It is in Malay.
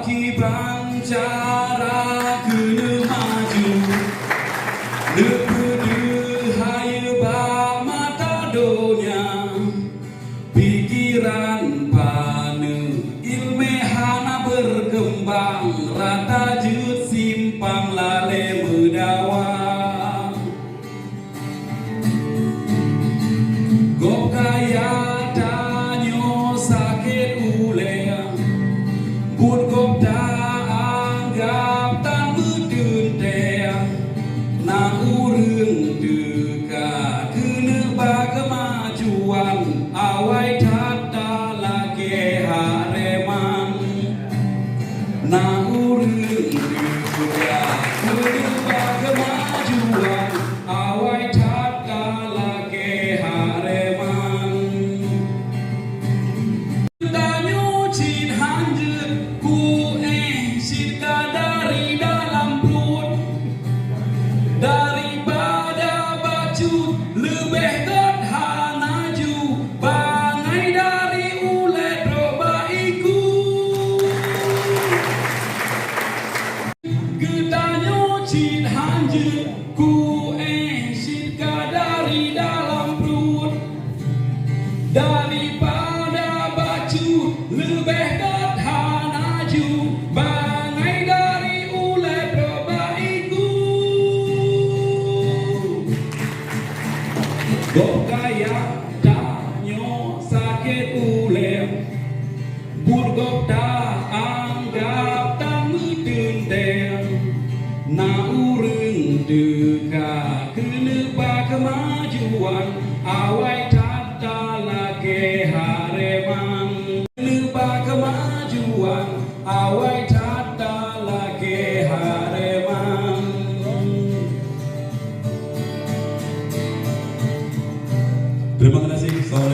bagi bancara kena maju Lepedu hayu ba mata dunia pikiran panu ilmehana berkembang rata jut simpang lale mudawang gok kaya tanyo sakit ule buat gok da anggap tan mudun te na urung deka kena ba kemajuan awai tata lagi hareman na urung deka kena ba kemajuan awai tata lagi hareman tanyo cin hanjut ku sita dari dalam perut daripada baju lebih gerhana ju bangai dari ulet robaiku getanyo cin hanjut ku sita dari dalam perut daripada baju lebih gerhana ju bangai dari ulet robaiku gok kaya tanyo sakit ulem bur gok da anggap tak mudun dem na urung deka kena ba kemajuan awai tata lagi hareman kena ba kemajuan awai tata lagi hareman terima kasih.